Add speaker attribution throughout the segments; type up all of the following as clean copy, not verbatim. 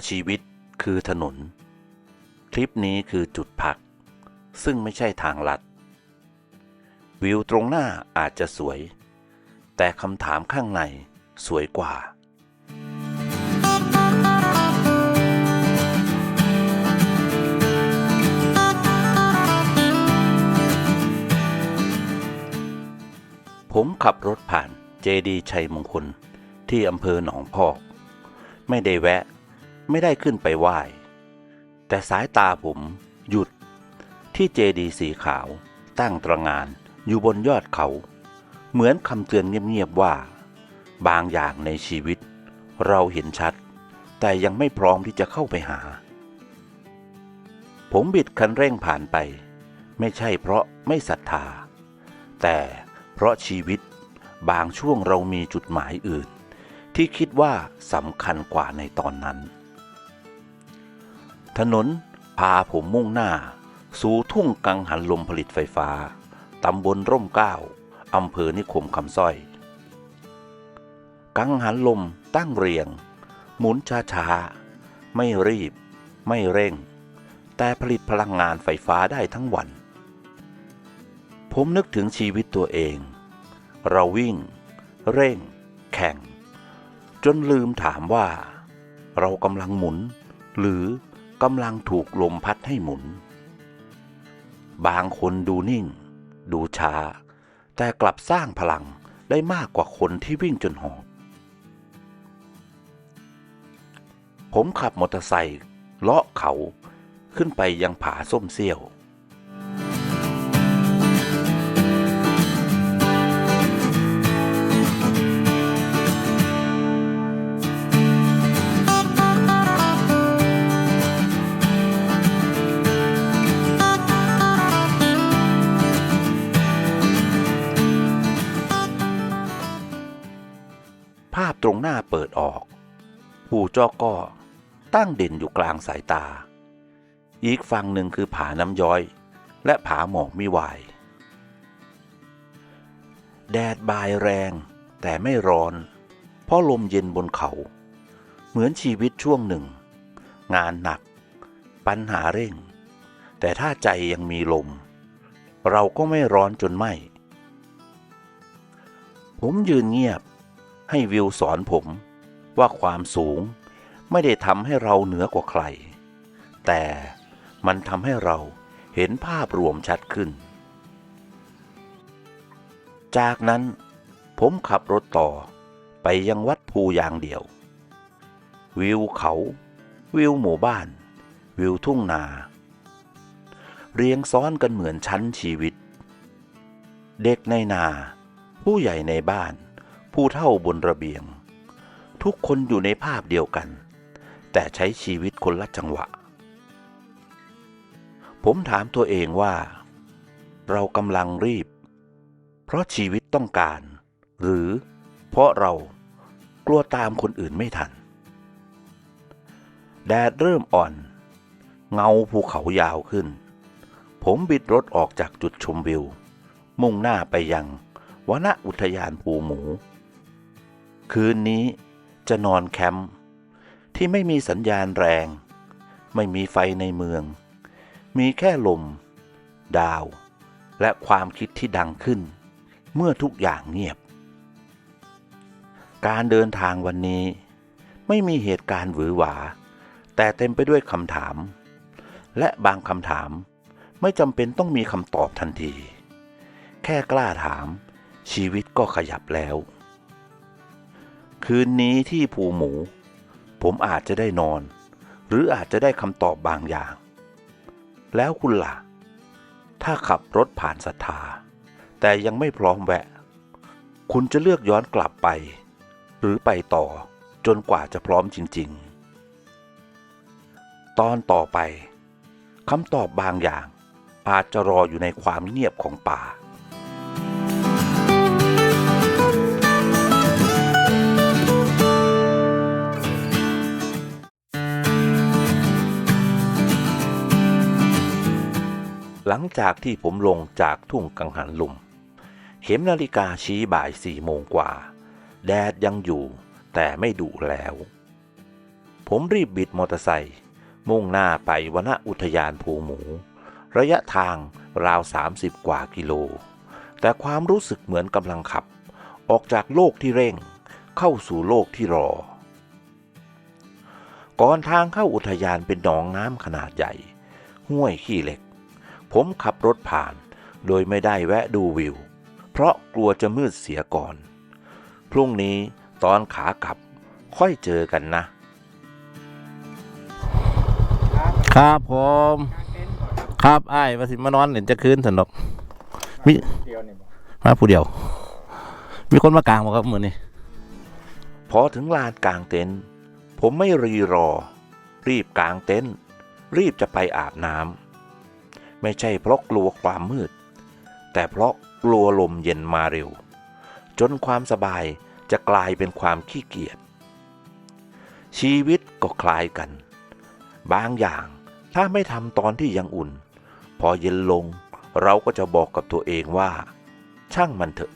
Speaker 1: ชีวิตคือถนนทริปนี้คือจุดพักซึ่งไม่ใช่ทางลัดวิวตรงหน้าอาจจะสวยแต่คำถามข้างในสวยกว่าผมขับรถผ่านเจดีย์ชัยมงคลที่อำเภอหนองพอกไม่ได้แวะไม่ได้ขึ้นไปไหว้แต่สายตาผมหยุดที่เจดีย์สีขาวตั้งตระหง่านอยู่บนยอดเขาเหมือนคำเตือนเงียบๆว่าบางอย่างในชีวิตเราเห็นชัดแต่ยังไม่พร้อมที่จะเข้าไปหาผมบิดคันเร่งผ่านไปไม่ใช่เพราะไม่ศรัทธาแต่เพราะชีวิตบางช่วงเรามีจุดหมายอื่นที่คิดว่าสำคัญกว่าในตอนนั้นถนนพาผมมุ่งหน้าสู่ทุ่งกังหันลมผลิตไฟฟ้าตำบลร่มเกล้าอำเภอนิคมคำสร้อยกังหันลมตั้งเรียงหมุนช้าๆไม่รีบไม่เร่งแต่ผลิตพลังงานไฟฟ้าได้ทั้งวันผมนึกถึงชีวิตตัวเองเราวิ่งเร่งแข่งจนลืมถามว่าเรากำลังหมุนหรือกำลังถูกลมพัดให้หมุนบางคนดูนิ่งดูช้าแต่กลับสร้างพลังได้มากกว่าคนที่วิ่งจนหอบผมขับมอเตอร์ไซค์เลาะเขาขึ้นไปยังผาส้มเสี้ยวภาพตรงหน้าเปิดออกภูจอกก็ตั้งเด่นอยู่กลางสายตาอีกฝั่งหนึ่งคือผาน้ำย้อยและผาหมอกมิวายแดดบ่ายแรงแต่ไม่ร้อนเพราะลมเย็นบนเขาเหมือนชีวิตช่วงหนึ่งงานหนักปัญหาเร่งแต่ถ้าใจยังมีลมเราก็ไม่ร้อนจนไหม้ผมยืนเงียบให้วิวสอนผมว่าความสูงไม่ได้ทำให้เราเหนือกว่าใครแต่มันทำให้เราเห็นภาพรวมชัดขึ้นจากนั้นผมขับรถต่อไปยังวัดภูยางเดี่ยววิวเขาวิวหมู่บ้านวิวทุ่งนาเรียงซ้อนกันเหมือนชั้นชีวิตเด็กในนาผู้ใหญ่ในบ้านผู้เฒ่าบนระเบียงทุกคนอยู่ในภาพเดียวกันแต่ใช้ชีวิตคนละจังหวะผมถามตัวเองว่าเรากำลังรีบเพราะชีวิตต้องการหรือเพราะเรากลัวตามคนอื่นไม่ทันแดดเริ่มอ่อนเงาภูเขายาวขึ้นผมบิดรถออกจากจุดชมวิวมุ่งหน้าไปยังวนอุทยานภูหมูคืนนี้จะนอนแคมป์ที่ไม่มีสัญญาณแรงไม่มีไฟในเมืองมีแค่ลมดาวและความคิดที่ดังขึ้นเมื่อทุกอย่างเงียบการเดินทางวันนี้ไม่มีเหตุการณ์หวือหวาแต่เต็มไปด้วยคำถามและบางคำถามไม่จำเป็นต้องมีคำตอบทันทีแค่กล้าถามชีวิตก็ขยับแล้วคืนนี้ที่ภูหมูผมอาจจะได้นอนหรืออาจจะได้คำตอบบางอย่างแล้วคุณล่ะถ้าขับรถผ่านศรัทธาแต่ยังไม่พร้อมแวะคุณจะเลือกย้อนกลับไปหรือไปต่อจนกว่าจะพร้อมจริงๆตอนต่อไปคำตอบบางอย่างอาจจะรออยู่ในความเงียบของป่าหลังจากที่ผมลงจากทุ่งกังหันลมเข็มนาฬิกาชี้บ่าย4 โมงกว่าแดดยังอยู่แต่ไม่ดุแล้วผ ผมรีบบิดมอเตอร์ไซค์มุ่งหน้าไปวนอุทยานภูหมูระยะทางราว30 กว่ากิโลแต่ความรู้สึกเหมือนกำลังขับออกจากโลกที่เร่งเข้าสู่โลกที่รอก่อนทางเข้าอุทยานเป็นหนองน้ำขนาดใหญ่ห้วยขี้เหล็กผมขับรถผ่านโดยไม่ได้แวะดูวิวเพราะกลัวจะมืดเสียก่อนพรุ่งนี้ตอนขากลับค่อยเจอกันนะครับผมครับอ้ายมาสิมานอนเห็นจะคืนสนุกมีมาผู้เดียวมีคนมากางบ่ครับมื้อนี้พอถึงลานกางเต็นท์ผมไม่รีรอรีบกางเต็นท์รีบจะไปอาบน้ำไม่ใช่เพราะกลัวความมืดแต่เพราะกลัวลมเย็นมาเร็วจนความสบายจะกลายเป็นความขี้เกียจชีวิตก็คล้ายกันบางอย่างถ้าไม่ทำตอนที่ยังอุ่นพอเย็นลงเราก็จะบอกกับตัวเองว่าช่างมันเถอะ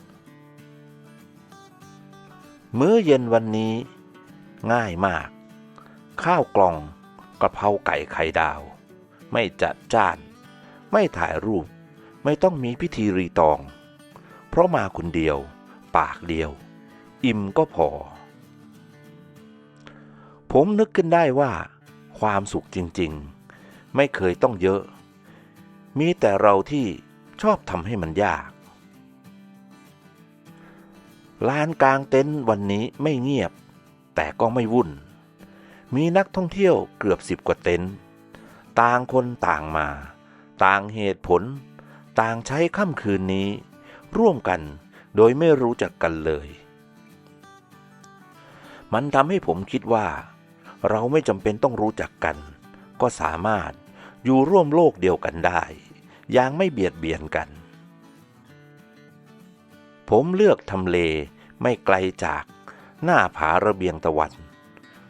Speaker 1: มื้อเย็นวันนี้ง่ายมากข้าวกล่องกะเพราไก่ไข่ดาวไม่จัดจ้านไม่ถ่ายรูปไม่ต้องมีพิธีรีตองเพราะมาคนเดียวปากเดียวอิ่มก็พอผมนึกขึ้นได้ว่าความสุขจริงๆไม่เคยต้องเยอะมีแต่เราที่ชอบทำให้มันยากลานกลางเต็นท์วันนี้ไม่เงียบแต่ก็ไม่วุ่นมีนักท่องเที่ยวเกือบ10 กว่าเต็นท์ต่างคนต่างมาต่างเหตุผลต่างใช้ค่ำคืนนี้ร่วมกันโดยไม่รู้จักกันเลยมันทำให้ผมคิดว่าเราไม่จำเป็นต้องรู้จักกันก็สามารถอยู่ร่วมโลกเดียวกันได้อย่างไม่เบียดเบียนกันผมเลือกทำเลไม่ไกลจากหน้าผาระเบียงตะวัน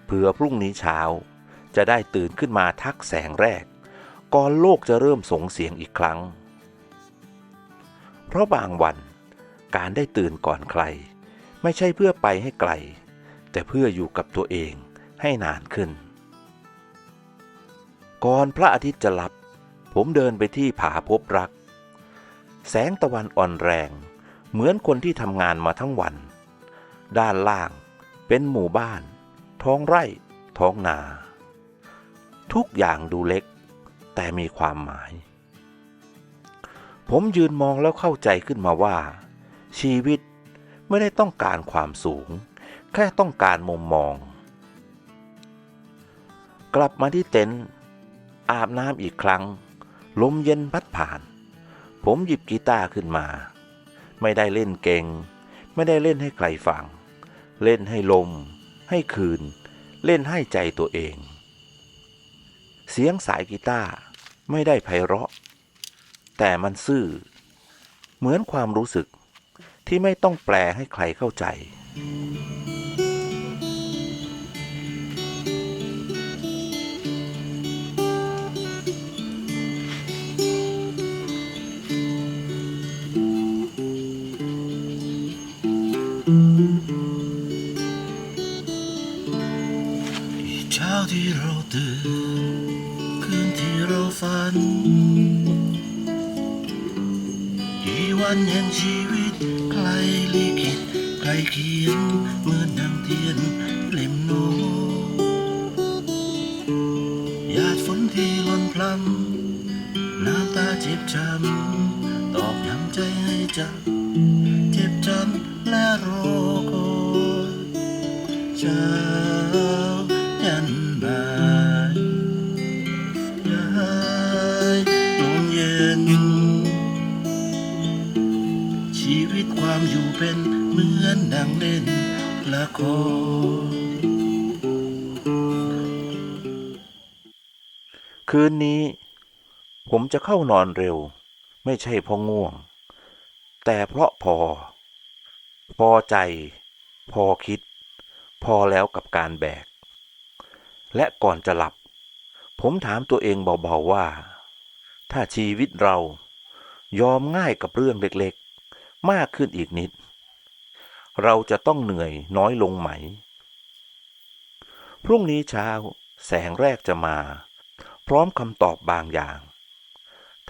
Speaker 1: เผื่อพรุ่งนี้เช้าจะได้ตื่นขึ้นมาทักแสงแรกก่อนโลกจะเริ่มส่งเสียงอีกครั้งเพราะบางวันการได้ตื่นก่อนใครไม่ใช่เพื่อไปให้ไกลแต่เพื่ออยู่กับตัวเองให้นานขึ้นก่อนพระอาทิตย์จะลับผมเดินไปที่ผาพบรักแสงตะวันอ่อนแรงเหมือนคนที่ทำงานมาทั้งวันด้านล่างเป็นหมู่บ้านท้องไร่ท้องนาทุกอย่างดูเล็กแต่มีความหมายผมยืนมองแล้วเข้าใจขึ้นมาว่าชีวิตไม่ได้ต้องการความสูงแค่ต้องการมุมมองกลับมาที่เต็นท์อาบน้ำอีกครั้งลมเย็นพัดผ่านผมหยิบกีตาร์ขึ้นมาไม่ได้เล่นเก่งไม่ได้เล่นให้ใครฟังเล่นให้ลมให้คืนเล่นให้ใจตัวเองเสียงสายกีตาร์ไม่ได้ไพเราะแต่มันซื่อเหมือนความรู้สึกที่ไม่ต้องแปลให้ใครเข้าใจเช้าที่เราตื่นคืนที่เราฝันกี่วันแห่งชีวิตใครลิขิตใครเขียนเหมือนดังเทียนเล่มโน้หยาดฝนที่หล่นพลันน้ำตาเจ็บช้ำตอกย้ำใจให้จับเจ็บจำและรอคอยเช้ายันบ่ายยายลงเย็นชีวิตความอยู่เป็นเหมือนดังเล่นละครคืนนี้ผมจะเข้านอนเร็วไม่ใช่เพราะง่วงแต่เพราะพอใจพอคิดพอแล้วกับการแบกและก่อนจะหลับผมถามตัวเองเบาๆว่าถ้าชีวิตเรายอมง่ายกับเรื่องเล็กๆมากขึ้นอีกนิดเราจะต้องเหนื่อยน้อยลงไหมพรุ่งนี้เช้า แสงแรกจะมาพร้อมคำตอบบางอย่าง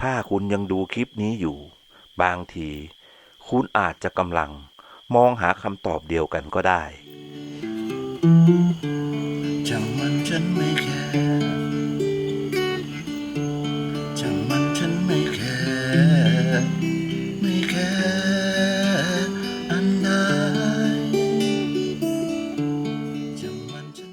Speaker 1: ถ้าคุณยังดูคลิปนี้อยู่บางทีคุณอาจจะกำลังมองหาคำตอบเดียวกันก็ได้
Speaker 2: ช่างมันฉันไม่แคร์ช่างมันฉันไม่แคร์ไม่แคร์อันใดช่างมันฉัน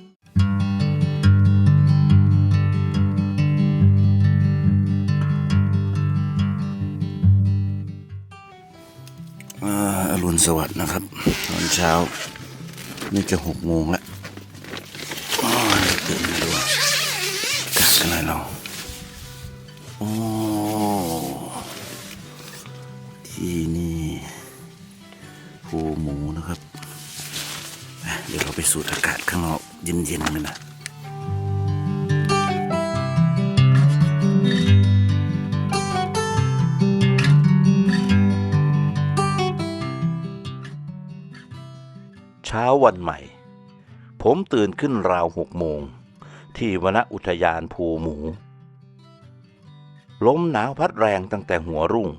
Speaker 2: อรุณสวัสดิ์นะครับตอนเช้านี่จะ6 โมงแล้วตื่นมาดูกัดกันหน่อยเราโอ้ที่นี่ภูหมูนะครับเดี๋ยวเราไปสูดอากาศข้างนอกเย็นๆกันนะ
Speaker 1: เช้าวันใหม่ผมตื่นขึ้นราว6 โมงที่วนอุทยานภูหมูลมหนาวพัดแรงตั้งแต่หัวรุ่ง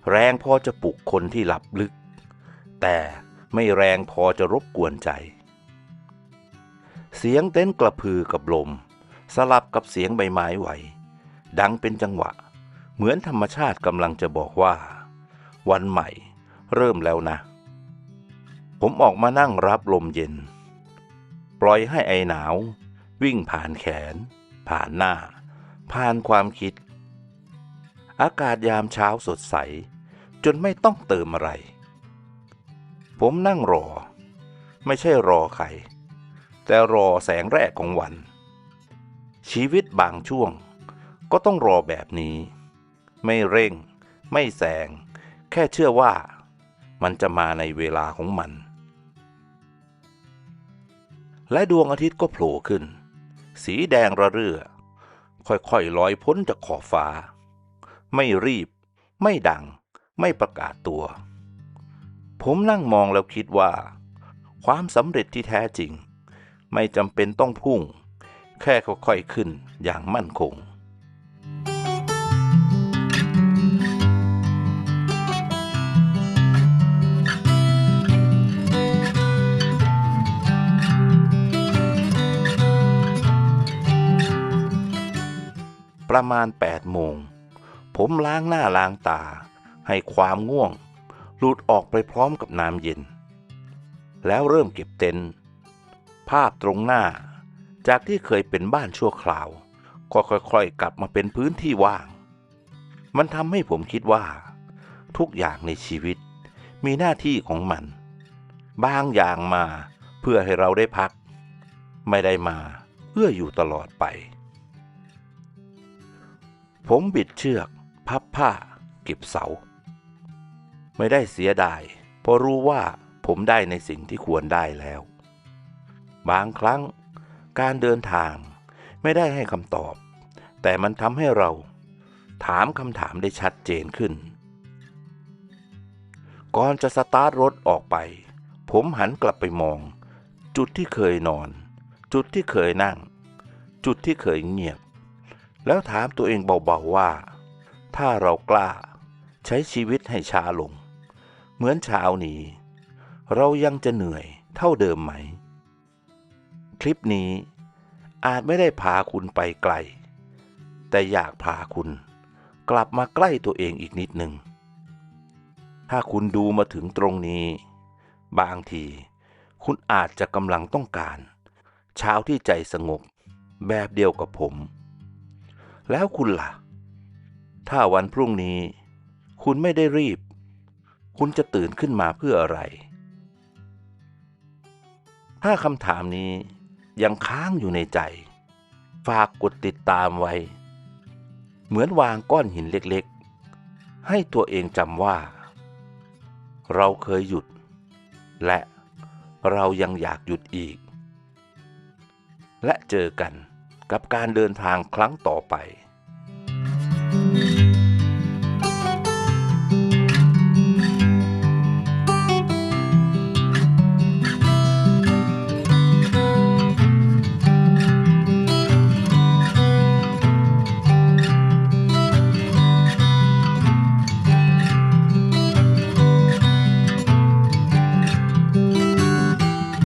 Speaker 1: แรงพอจะปลุกคนที่หลับลึกแต่ไม่แรงพอจะรบกวนใจเสียงเต้นกระพือกับลมสลับกับเสียงใบไม้ไหวดังเป็นจังหวะเหมือนธรรมชาติกำลังจะบอกว่าวันใหม่เริ่มแล้วนะผมออกมานั่งรับลมเย็นปล่อยให้ไอหนาววิ่งผ่านแขนผ่านหน้าผ่านความคิดอากาศยามเช้าสดใสจนไม่ต้องเติมอะไรผมนั่งรอไม่ใช่รอใครแต่รอแสงแรกของวันชีวิตบางช่วงก็ต้องรอแบบนี้ไม่เร่งไม่แซงแค่เชื่อว่ามันจะมาในเวลาของมันและดวงอาทิตย์ก็โผล่ขึ้นสีแดงระเรื่อค่อยๆลอยพ้นจากขอบฟ้าไม่รีบไม่ดังไม่ประกาศตัวผมนั่งมองแล้วคิดว่าความสำเร็จที่แท้จริงไม่จำเป็นต้องพุ่งแค่ค่อยๆขึ้นอย่างมั่นคงประมาณ8 โมงผมล้างหน้าล้างตาให้ความง่วงหลุดออกไปพร้อมกับน้ำเย็นแล้วเริ่มเก็บเต็นท์ภาพตรงหน้าจากที่เคยเป็นบ้านชั่วคราวก็ค่อยๆกลับมาเป็นพื้นที่ว่างมันทำให้ผมคิดว่าทุกอย่างในชีวิตมีหน้าที่ของมันบางอย่างมาเพื่อให้เราได้พักไม่ได้มาเพื่ออยู่ตลอดไปผมบิดเชือกพับผ้าเก็บเสาไม่ได้เสียดายเพราะรู้ว่าผมได้ในสิ่งที่ควรได้แล้วบางครั้งการเดินทางไม่ได้ให้คำตอบแต่มันทำให้เราถามคำถามได้ชัดเจนขึ้นก่อนจะสตาร์ทรถออกไปผมหันกลับไปมองจุดที่เคยนอนจุดที่เคยนั่งจุดที่เคยเงียบแล้วถามตัวเองเบาๆว่าถ้าเรากล้าใช้ชีวิตให้ช้าลงเหมือนเช้านี้เรายังจะเหนื่อยเท่าเดิมไหมคลิปนี้อาจไม่ได้พาคุณไปไกลแต่อยากพาคุณกลับมาใกล้ตัวเองอีกนิดหนึ่งถ้าคุณดูมาถึงตรงนี้บางทีคุณอาจจะกำลังต้องการเช้าที่ใจสงบแบบเดียวกับผมแล้วคุณล่ะถ้าวันพรุ่งนี้คุณไม่ได้รีบคุณจะตื่นขึ้นมาเพื่ออะไรถ้าคำถามนี้ยังค้างอยู่ในใจฝากกดติดตามไว้เหมือนวางก้อนหินเล็กๆให้ตัวเองจำว่าเราเคยหยุดและเรายังอยากหยุดอีกและเจอกันกับการเดินทางครั้งต่อไป